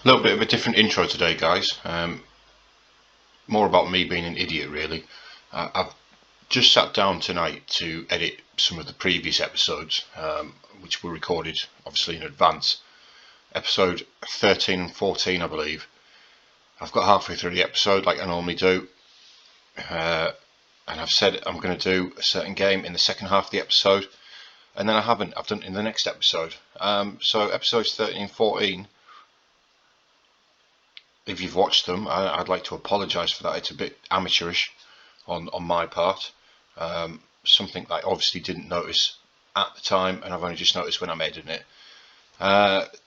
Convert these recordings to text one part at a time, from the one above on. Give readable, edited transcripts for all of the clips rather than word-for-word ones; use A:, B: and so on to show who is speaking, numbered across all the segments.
A: A little bit of a different intro today, guys. More about me being an idiot, really. I've just sat down tonight to edit some of the previous episodes, which were recorded obviously in advance. Episode 13 and 14, I believe. I've got halfway through the episode like I normally do, and I've said I'm going to do a certain game in the second half of the episode, and then I haven't. I've done it in the next episode. So episodes 13 and 14, if you've watched them, I'd like to apologise for that. It's a bit amateurish on my part. Something that I obviously didn't notice at the time, and I've only just noticed when I'm editing it.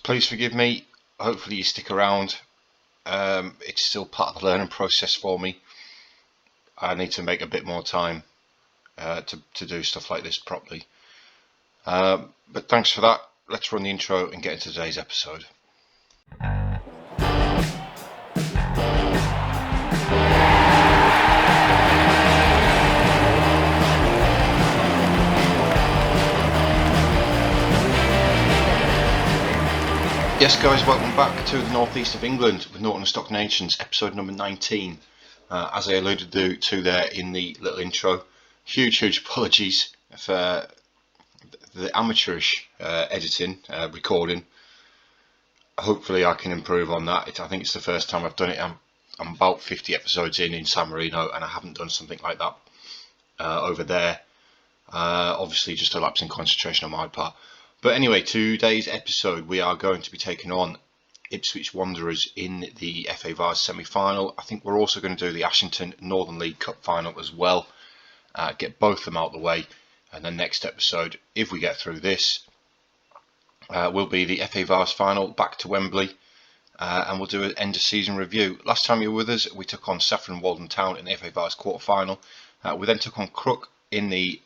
A: Please forgive me. Hopefully you stick around. It's still part of the learning process for me. I need to make a bit more time to do stuff like this properly. But thanks for that. Let's run the intro and get into today's episode. Yes guys, welcome back to the northeast of England with Norton Stockton Ancients, episode number 19. As I alluded to there in the little intro, huge apologies for the amateurish editing, recording. Hopefully I can improve on that. I think it's the first time I've done it. I'm about 50 episodes in San Marino, and I haven't done something like that over there. Obviously just a lapse in concentration on my part. But anyway, today's episode we are going to be taking on Ipswich Wanderers in the FA Vase semi-final. I think we're also going to do the Ashington Northern League Cup final as well. Get both of them out of the way, and then next episode, if we get through this, will be the FA Vase final back to Wembley, and we'll do an end of season review. Last time you were with us, we took on Saffron Walden Town in the FA Vase quarter final. We then took on Crook in the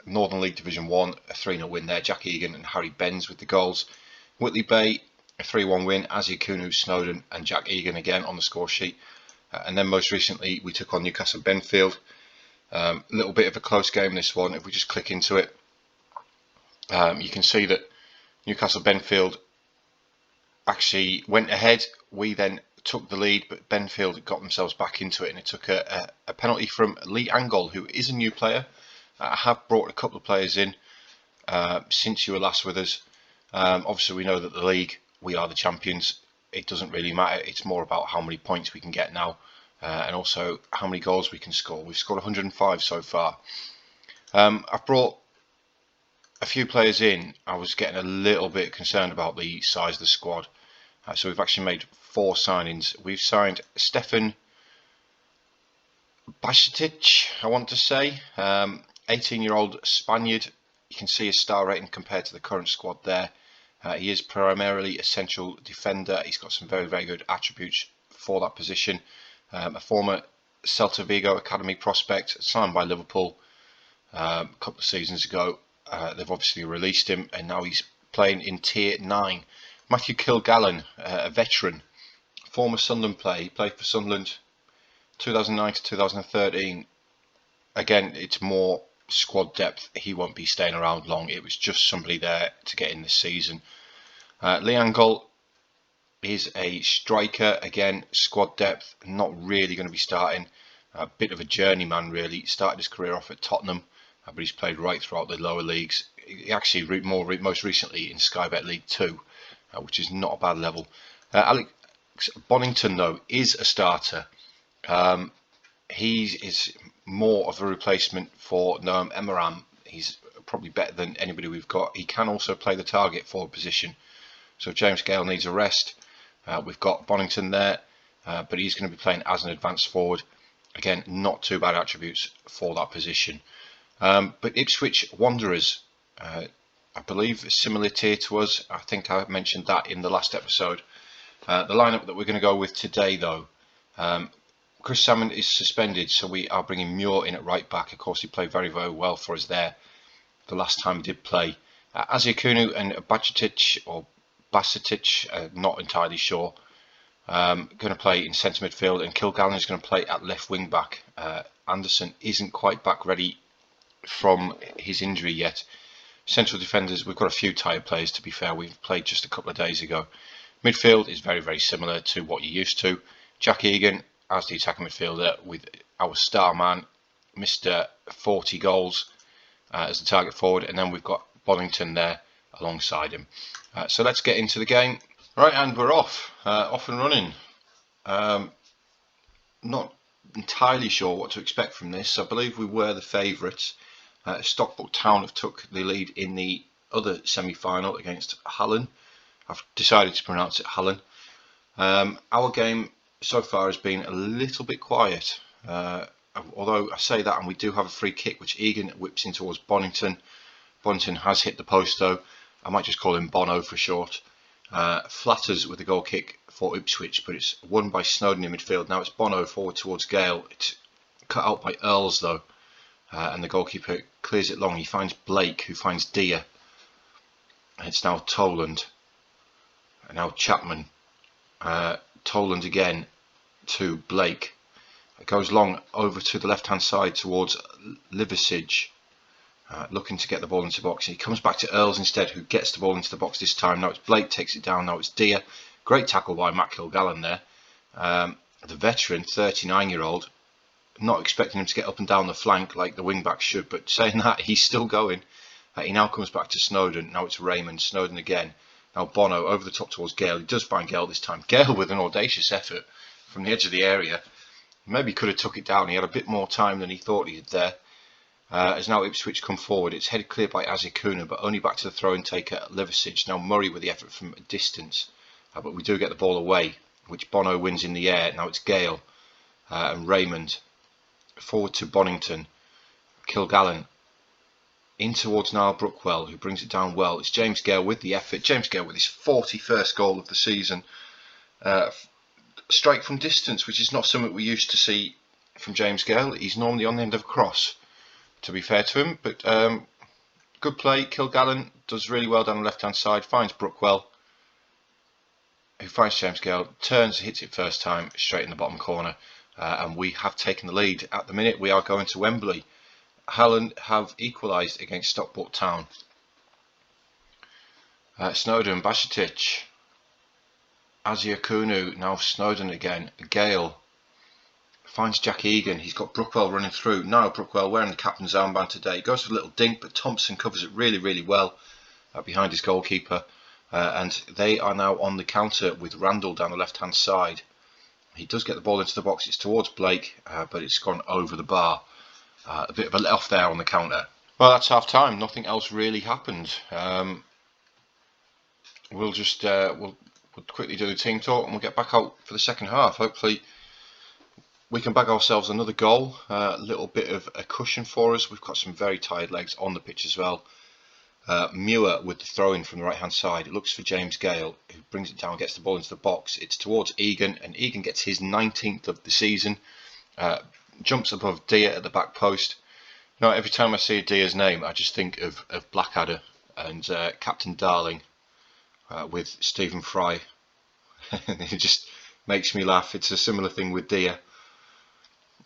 A: Northern League Division 1, a 3-0 win there. Jack Egan and Harry Benz with the goals. Whitley Bay, a 3-1 win. Azia Kunu, Snowden and Jack Egan again on the score sheet. And then most recently we took on Newcastle Benfield. A little bit of a close game this one. If we just click into it, you can see that Newcastle Benfield actually went ahead. We then took the lead, but Benfield got themselves back into it, and it took a penalty from Lee Angle, who is a new player. I have brought a couple of players in since you were last with us. Obviously we know that the league, we are the champions. It doesn't really matter. It's more about how many points we can get now, and also how many goals we can score. We've scored 105 so far. I've brought a few players in. I was getting a little bit concerned about the size of the squad. So we've actually made 4 signings. We've signed Stefan Bajcetic, I want to say. 18-year-old Spaniard. You can see his star rating compared to the current squad there. He is primarily a central defender. He's got some very good attributes for that position. A former Celta Vigo academy prospect, signed by Liverpool a couple of seasons ago. They've obviously released him, and now he's playing in Tier 9. Matthew Kilgallen, a veteran, former Sunderland player. He played for Sunderland 2009 to 2013. Again, it's more squad depth. He won't be staying around long. It was just somebody there to get in this season. Lee Angle is a striker. Again, squad depth, not really going to be starting. A bit of a journeyman really. Started his career off at Tottenham, but he's played right throughout the lower leagues. He actually most recently in Sky Bet League 2, which is not a bad level. Alex Bonington though is a starter. He is more of a replacement for Noam Emaram. He's probably better than anybody we've got. He can also play the target forward position. So if James Gale needs a rest, we've got Bonington there, but he's going to be playing as an advanced forward. Again, not too bad attributes for that position. But Ipswich Wanderers, I believe a similar tier to us. I think I mentioned that in the last episode. The lineup that we're going to go with today though, Chris Salmon is suspended, so we are bringing Muir in at right back. Of course, he played very well for us there the last time he did play. Azia Kunu and Bajcetic, not entirely sure, going to play in centre midfield, and Kilgallen is going to play at left wing back. Anderson isn't quite back ready from his injury yet. Central defenders, we've got a few tired players to be fair. We've played just a couple of days ago. Midfield is very, very similar to what you're used to. Jack Egan as the attacking midfielder with our star man, Mr. 40 goals as the target forward, and then we've got Bonington there alongside him. So let's get into the game. Right, and we're off and running. Not entirely sure what to expect from this. I believe we were the favourites. Stockport Town have took the lead in the other semi-final against Hallen. I've decided to pronounce it Hallen. Our game so far has been a little bit quiet, although I say that and we do have a free kick which Egan whips in towards Bonington. Bonington has hit the post though. I might just call him Bono for short. Flatters with the goal kick for Ipswich, but it's won by Snowden in midfield. Now it's Bono forward towards Gale. It's cut out by Earls though, and the goalkeeper clears it long. He finds Blake, who finds Deer. It's now Toland, and now Chapman. Toland again to Blake. It goes long over to the left hand side towards Liversidge. Looking to get the ball into the box. He comes back to Earls instead, who gets the ball into the box this time. Now it's Blake takes it down. Now it's Deer. Great tackle by Matt Kilgallen there. The veteran, 39-year-old. Not expecting him to get up and down the flank like the wing-back should, but saying that, he's still going. He now comes back to Snowden. Now it's Raymond. Snowden again. Now Bono over the top towards Gale. He does find Gale this time. Gale with an audacious effort from the edge of the area. Maybe could have took it down. He had a bit more time than he thought he had there. As now Ipswich come forward, it's headed clear by Azikuna, but only back to the throw-in taker Liversidge. Now Murray with the effort from a distance, but we do get the ball away, which Bono wins in the air. Now it's Gale and Raymond forward to Bonington. Kilgallen in towards Niall Brookwell, who brings it down well. It's James Gale with the effort. James Gale with his 41st goal of the season. Strike from distance, which is not something we used to see from James Gale. He's normally on the end of a cross, to be fair to him, but good play. Kilgallen does really well down the left hand side, finds Brookwell, who finds James Gale, turns, hits it first time straight in the bottom corner, and we have taken the lead. At the minute we are going to Wembley. Hallen have equalised against Stockport Town. Snowden, Bashetic, Aziakunu, now Snowden again. Gale finds Jack Egan. He's got Brookwell running through. Now Brookwell wearing the captain's armband today. He goes for a little dink, but Thompson covers it really, really well behind his goalkeeper. And they are now on the counter with Randall down the left-hand side. He does get the ball into the box. It's towards Blake, but it's gone over the bar. A bit of a let off there on the counter. Well, that's half time. Nothing else really happened. We'll just we'll quickly do the team talk and we'll get back out for the second half. Hopefully we can bag ourselves another goal, a little bit of a cushion for us. We've got some very tired legs on the pitch as well. Muir with the throw-in from the right-hand side. It looks for James Gale, who brings it down, gets the ball into the box. It's towards Egan, and Egan gets his 19th of the season. Jumps above Deer at the back post. Now, every time I see Deer's name, I just think of Blackadder and Captain Darling with Stephen Fry. It just makes me laugh. It's a similar thing with Deer.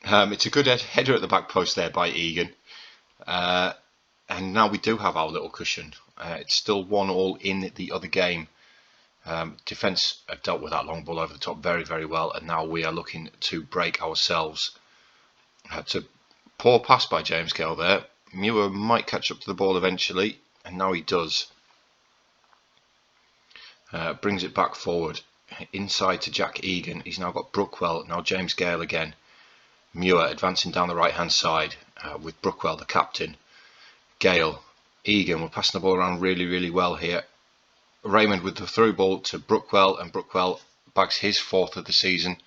A: It's a good header at the back post there by Egan. And now we do have our little cushion. It's still 1-1 in the other game. Defence have dealt with that long ball over the top very, very well. And now we are looking to break ourselves. To poor pass by James Gale there. Muir might catch up to the ball eventually. And now he does. Brings it back forward. Inside to Jack Egan. He's now got Brookwell. Now James Gale again. Muir advancing down the right hand side with Brookwell, the captain. Gale, Egan, we're passing the ball around really, really well here. Raymond with the through ball to Brookwell, and Brookwell bags his 4th of the season.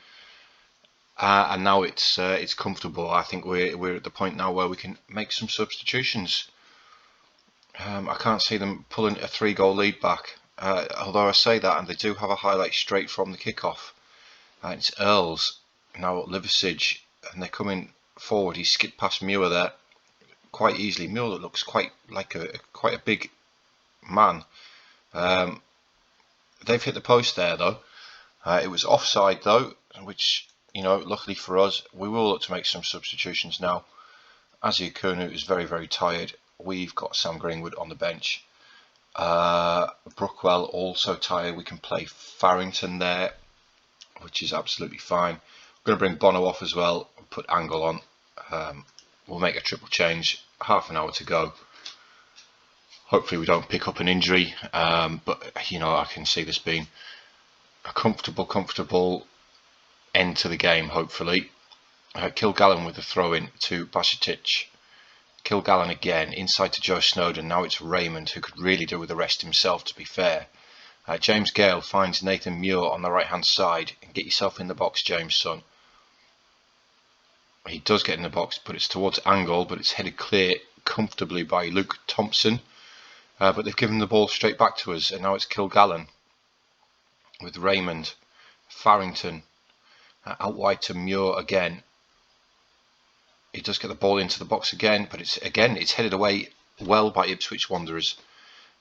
A: And now it's comfortable. I think we're at the point now where we can make some substitutions. I can't see them pulling a 3-goal lead back. Although I say that, and they do have a highlight straight from the kickoff. It's Earls, now Liversidge, and they're coming forward. He skipped past Muir there quite easily. Muir looks quite a big man. They've hit the post there though. It was offside though, which, you know, luckily for us, we will look to make some substitutions now. Aziakunu is very, very tired. We've got Sam Greenwood on the bench. Brookwell also tired. We can play Farrington there, which is absolutely fine. I'm going to bring Bono off as well, put Angle on. We'll make a triple change, half an hour to go. Hopefully we don't pick up an injury, but you know, I can see this being a comfortable end to the game, hopefully. Kilgallen with the throw-in to Bajcetic. Kilgallen again, inside to Joe Snowden. Now it's Raymond, who could really do with the rest himself, to be fair. James Gale finds Nathan Muir on the right-hand side. And get yourself in the box, James, son. He does get in the box, but it's towards Angle, but it's headed clear comfortably by Luke Thompson. But they've given the ball straight back to us, and now it's Kilgallen with Raymond. Farrington out wide to Muir again. He does get the ball into the box again, but it's headed away well by Ipswich Wanderers.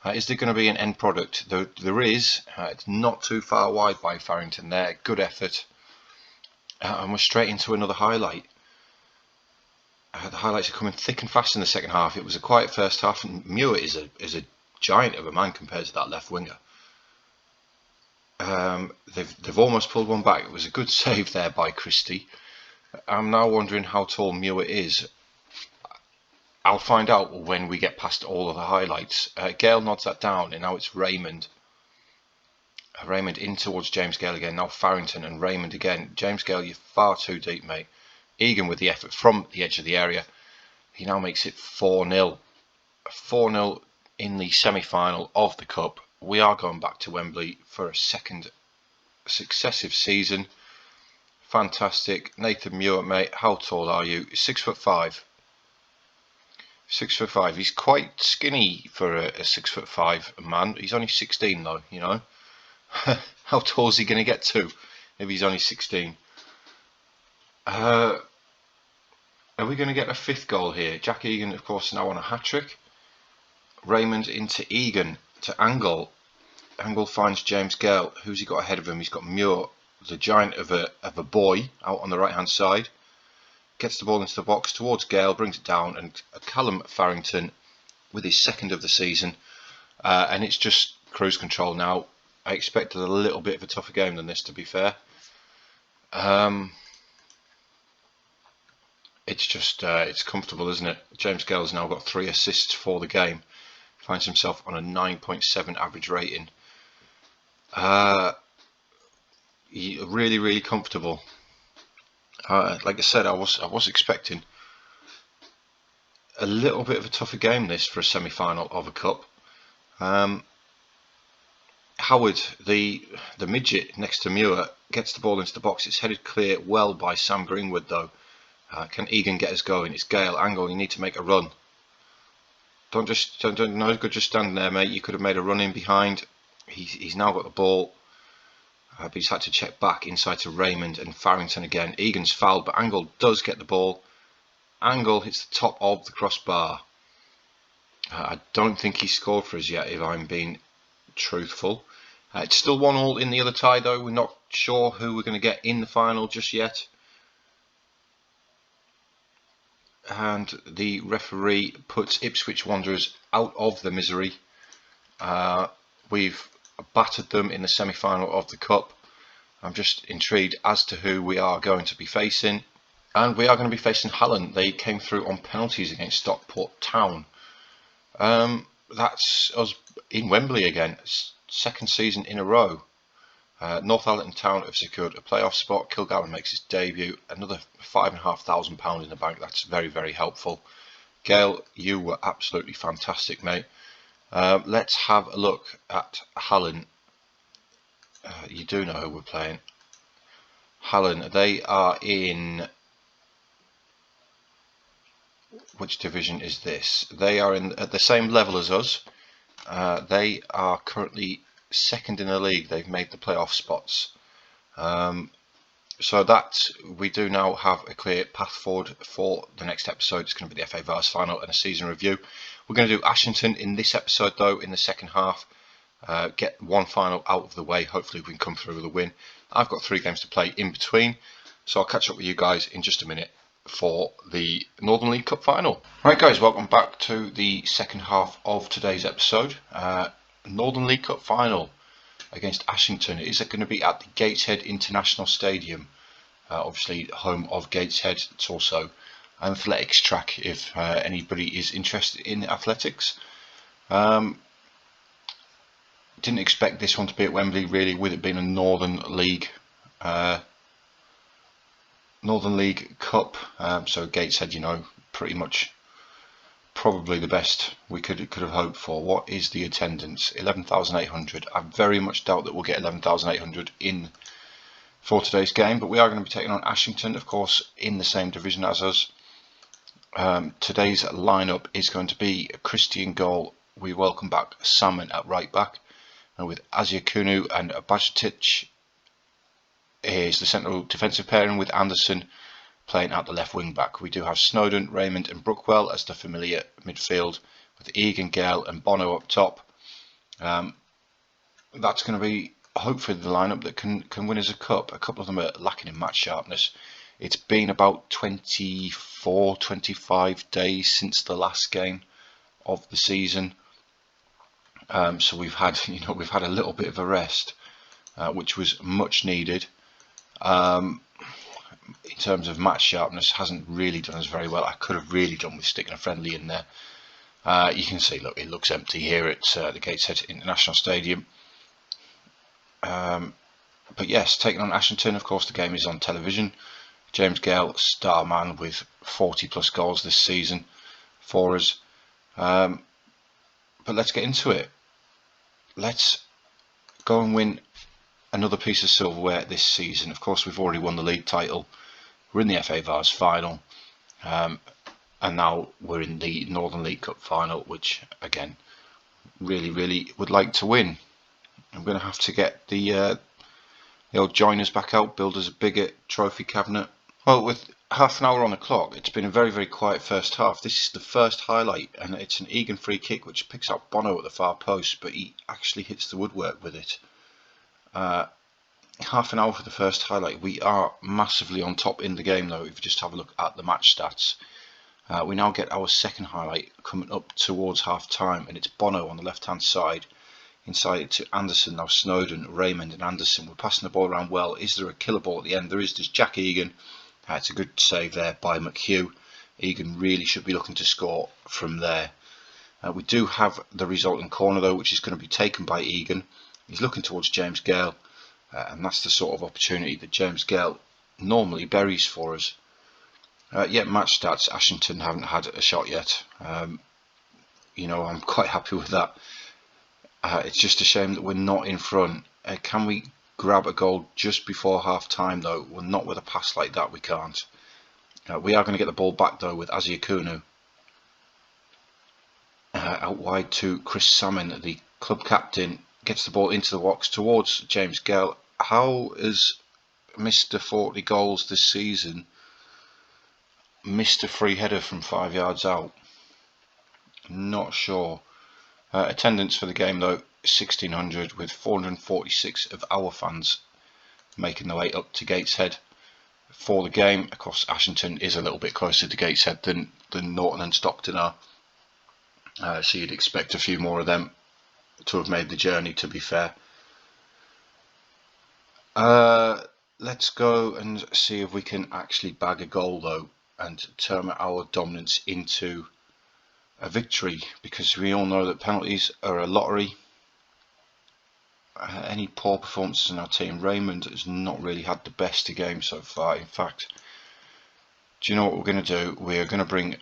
A: Is there going to be an end product? There is. It's not too far wide by Farrington there. Good effort. And we're straight into another highlight. The highlights are coming thick and fast in the second half. It was a quiet first half, and Muir is a giant of a man compared to that left winger. They've almost pulled one back. It was a good save there by Christie. I'm now wondering how tall Muir is. I'll find out when we get past all of the highlights. Gale nods that down, and now it's Raymond. Raymond in towards James Gale again. Now Farrington and Raymond again. James Gale, you're far too deep, mate. Egan with the effort from the edge of the area. He now makes it 4-0. 4-0 in the semi-final of the Cup. We are going back to Wembley for a second successive season. Fantastic. Nathan Muir, mate, how tall are you? 6'5". 6'5". He's quite skinny for a 6'5" man. He's only 16 though, you know. How tall is he going to get to if he's only 16? Are we going to get a fifth goal here? Jack Egan, of course, now on a hat-trick. Raymond into Egan to Angle. Angle finds James Gale. Who's he got ahead of him? He's got Muir, the giant of a boy, out on the right-hand side. Gets the ball into the box towards Gale, brings it down, and Callum Farrington with his second of the season. And it's just cruise control now. I expected a little bit of a tougher game than this, to be fair. It's just, it's comfortable, isn't it? James Gale's now got 3 assists for the game. Finds himself on a 9.7 average rating. Really, really comfortable. Like I said, I was expecting a little bit of a tougher game this for a semi-final of a cup. Howard, the midget next to Muir, gets the ball into the box. It's headed clear well by Sam Greenwood though. Can Egan get us going? It's Gale. Angle, you need to make a run. Don't no good just standing there, mate. You could have made a run in behind. He's now got the ball. But he's had to check back inside to Raymond and Farrington again. Egan's fouled, but Angle does get the ball. Angle hits the top of the crossbar. I don't think he scored for us yet, if I'm being truthful. It's still 1-1 in the other tie, though. We're not sure who we're going to get in the final just yet. And the referee puts Ipswich Wanderers out of the misery. We've battered them in the semi-final of the Cup. I'm just intrigued as to who we are going to be facing. And we are going to be facing Hallen. They came through on penalties against Stockport Town. That's us in Wembley again. Second season in a row. Northallerton Town have secured a playoff spot. Kilgallen makes his debut. Another £5,500 in the bank. That's very, very helpful. Gale, you were absolutely fantastic, mate. Let's have a look at Hallen. You do know who we're playing. Hallen, they are in... Which division is this? They are at the same level as us. They are currently second in the league. They've made the playoff spots. So that we do now have a clear path forward for the next episode. It's going to be the FA Vars final and a season review. We're going to do Ashington in this episode though, in the second half. Get one final out of the way. Hopefully we can come through with a win. I've got 3 games to play in between. So I'll catch up with you guys in just a minute for the Northern League Cup final. Right guys, welcome back to the second half of today's episode. Northern League Cup final against Ashington. Is it going to be at the Gateshead International Stadium? Obviously home of Gateshead. It's also an athletics track if anybody is interested in athletics. Didn't expect this one to be at Wembley, really, with it being a Northern League Cup. So Gateshead, you know, pretty much probably the best we could have hoped for. What is the attendance? 11,800. I very much doubt that we'll get 11,800 in for today's game, but we are going to be taking on Ashington, of course, in the same division as us. Today's lineup is going to be a Christian goal. We welcome back Salmon at right back, and with Aziakunu and Bajatic is the central defensive pairing, with Anderson playing at the left wing back. We do have Snowden, Raymond and Brookwell as the familiar midfield, with Egan, Gale and Bono up top. That's going to be hopefully the lineup that can win us a cup. A couple of them are lacking in match sharpness. It's been about 24-25 days since the last game of the season, so we've had a little bit of a rest, which was much needed. In terms of match sharpness, hasn't really done us very well. I could have really done with sticking a friendly in there. You can see, look, it looks empty here at the Gateshead International Stadium. But yes, taking on Ashington, of course the game is on television. James Gale, star man with 40 plus goals this season for us. But let's get into it. Let's go and win another piece of silverware this season. Of course, we've already won the league title. We're in the FA Vars final. And now we're in the Northern League Cup final, which again, really would like to win. I'm going to have to get the old joiners back out, build us a bigger trophy cabinet. Well, with half an hour on the clock, it's been a very quiet first half. This is the first highlight, and it's an Egan free kick which picks out Bono at the far post, but he actually hits the woodwork with it. Half an hour for the first highlight. We are massively on top in the game though, if you just have a look at the match stats. We now get our second highlight coming up towards half time, and it's Bono on the left hand side. Inside it to Anderson, now Snowden, Raymond and Anderson. We're passing the ball around well. Is there a killer ball at the end? There is. There's Jack Egan. It's a good save there by McHugh. Egan really should be looking to score from there. We do have the resulting corner though, which is going to be taken by Egan. He's looking towards James Gale, and that's the sort of opportunity that James Gale normally buries for us. Yet match stats, Ashington haven't had a shot yet. You know, I'm quite happy with that. It's just a shame that we're not in front. Can we grab a goal just before half time though? Well, not with a pass like that, we can't. We are going to get the ball back though with Aziakunu. Out wide to Chris Salmon, the club captain, gets the ball into the box towards James Gale. How has Mr. 40 goals this season missed a free header from 5 yards out? Not sure. Attendance for the game though, 1,600, with 446 of our fans making their way up to Gateshead for the game. Of course, Ashington is a little bit closer to Gateshead than Norton and Stockton are, so you'd expect a few more of them to have made the journey, to be fair. Let's go and see if we can actually bag a goal though and turn our dominance into a victory, because we all know that penalties are a lottery. Any poor performances in our team, Raymond has not really had the best of games so far. In fact, do you know what we're going to do? We're going to bring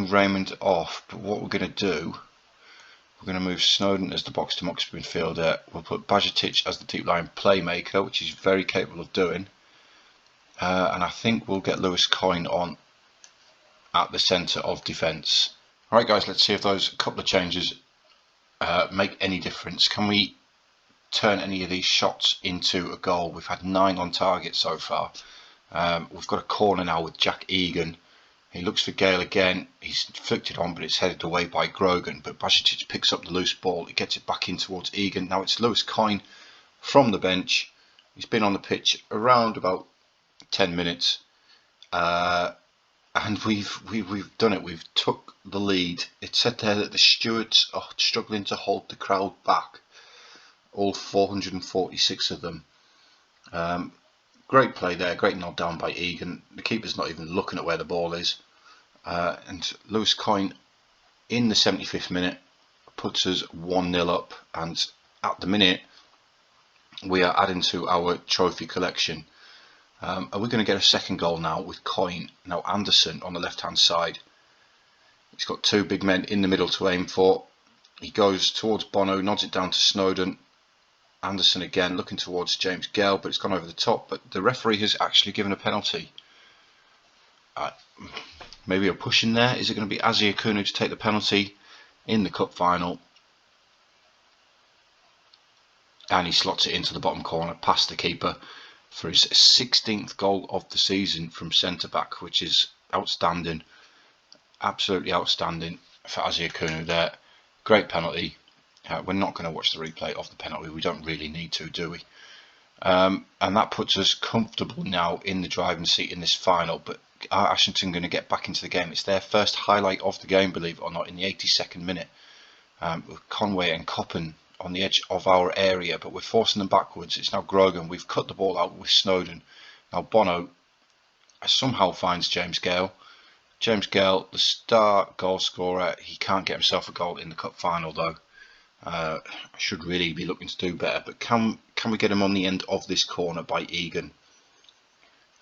A: Raymond off, but what we're going to do, we're going to move Snowden as the box-to-box midfielder. We'll put Bajatic as the deep line playmaker, which he's very capable of doing, and I think we'll get Lewis Coyne on at the centre of defence. Alright guys, let's see if those couple of changes make any difference. Can we turn any of these shots into a goal? We've had 9 on target so far. We've got a corner now with Jack Egan. He looks for Gale again. He's flicked it on, but it's headed away by Grogan. But Bajatic picks up the loose ball. He gets it back in towards Egan. Now it's Lewis Coyne from the bench. He's been on the pitch around about 10 minutes. and we've done it. We've took the lead. It said there that the stewards are struggling to hold the crowd back, all 446 of them. Great play there, great nod down by Egan. The keeper's not even looking at where the ball is. And Lewis Coyne in the 75th minute puts us 1-0 up, and at the minute we are adding to our trophy collection. Are we going to get a second goal now with Coyne? Now Anderson on the left hand side. He's got two big men in the middle to aim for. He goes towards Bono, nods it down to Snowden. Anderson again looking towards James Gale, but it's gone over the top. But the referee has actually given a penalty. Maybe a push in there. Is it going to be Azi Akunu to take the penalty in the cup final? And he slots it into the bottom corner past the keeper for his 16th goal of the season from centre back, which is outstanding. Absolutely outstanding for Azi Akunu there. Great penalty. We're not going to watch the replay of the penalty. We don't really need to, do we? And that puts us comfortable now in the driving seat in this final. But are Ashington going to get back into the game? It's their first highlight of the game, believe it or not, in the 82nd minute. With Conway and Coppen on the edge of our area, but we're forcing them backwards. It's now Grogan. We've cut the ball out with Snowden. Now Bono somehow finds James Gale. James Gale, the star goal scorer. He can't get himself a goal in the cup final though. Should really be looking to do better, but can we get him on the end of this corner by Egan?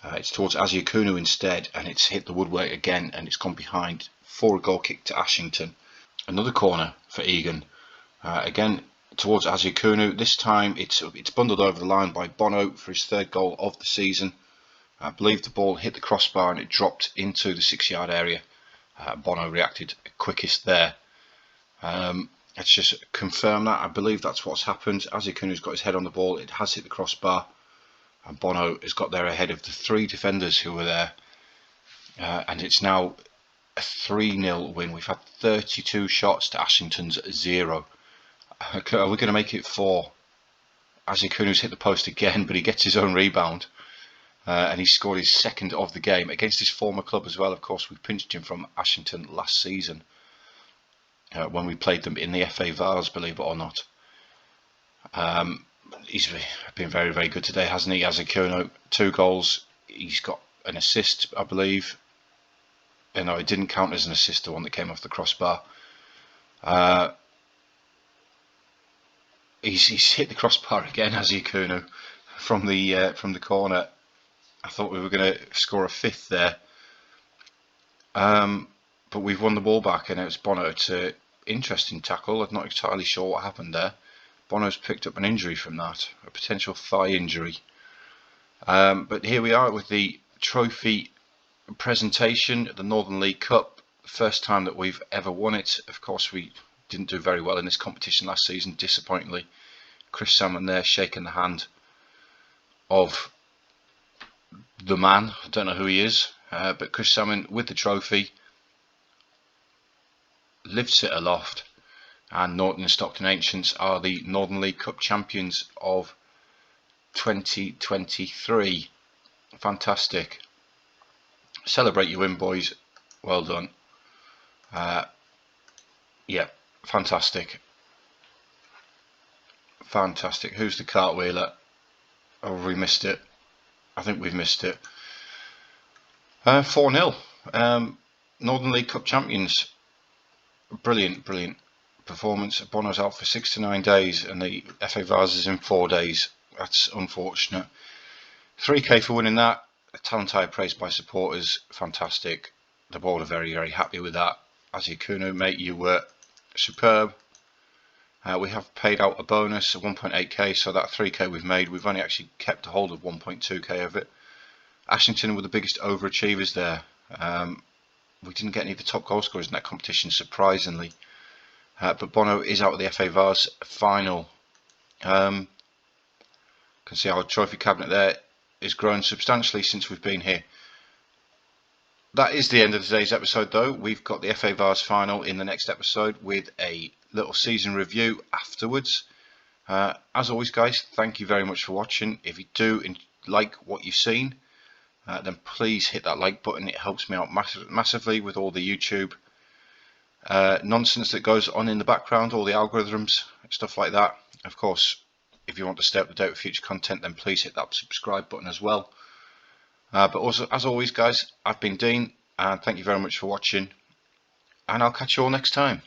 A: It's towards Azi Akunu instead, and it's hit the woodwork again, and it's gone behind for a goal kick to Ashington. Another corner for Egan, again towards Azi Akunu. This time it's bundled over the line by Bono for his third goal of the season. I believe the ball hit the crossbar and it dropped into the 6-yard area. Bono reacted quickest there. Let's just confirm that. I believe that's what's happened. Azi Akunu's got his head on the ball. It has hit the crossbar, and Bono has got there ahead of the three defenders who were there. And it's now a 3-0 win. We've had 32 shots to Ashington's 0. Are we going to make it 4? Azi Akunu's hit the post again, but he gets his own rebound. And he scored his second of the game against his former club as well. Of course, we pinched him from Ashington last season when we played them in the FA Vars, believe it or not. He's been very, very good today, hasn't he? Azi Akunu, 2 goals. He's got an assist, I believe. No, it didn't count as an assist, the one that came off the crossbar. He's hit the crossbar again, Azi Akunu, from the corner. I thought we were going to score a 5th there, but we've won the ball back, and it's Bono. It's an interesting tackle. I'm not entirely sure what happened there. Bono's picked up an injury from that, a potential thigh injury. But here we are with the trophy presentation, the Northern League Cup. First time that we've ever won it. Of course, we didn't do very well in this competition last season, disappointingly. Chris Salmon there shaking the hand of the man. I don't know who he is, but Chris Salmon with the trophy lifts it aloft, and Norton Stockton Ancients are the Northern League Cup champions of 2023. Fantastic. Celebrate your win, boys. Well done. Yeah, fantastic. Fantastic. Who's the cartwheeler? Oh, we missed it. I think we've missed it. 4-0. Northern League Cup champions. Brilliant, brilliant performance. Bono's out for 6 to 9 days, and the FA Vars is in 4 days. That's unfortunate. 3k for winning that. A talent hire praised by supporters. Fantastic. The board are very, very happy with that. Azi Akunu, mate, you were superb. We have paid out a bonus of 1.8k, so that 3k we've made, we've only actually kept a hold of 1.2k of it. Ashington were the biggest overachievers there. We didn't get any of the top goal scorers in that competition, surprisingly. But Bono is out of the FA Vars final. Can see our trophy cabinet there is grown substantially since we've been here. That is the end of today's episode, though. We've got the FA Vars final in the next episode with a little season review afterwards. As always, guys, thank you very much for watching. If you do like what you've seen, then please hit that like button. It helps me out massively with all the YouTube nonsense that goes on in the background, all the algorithms, stuff like that. Of course, if you want to stay up to date with future content, then please hit that subscribe button as well. But also, as always, guys, I've been Dean, and thank you very much for watching, and I'll catch you all next time.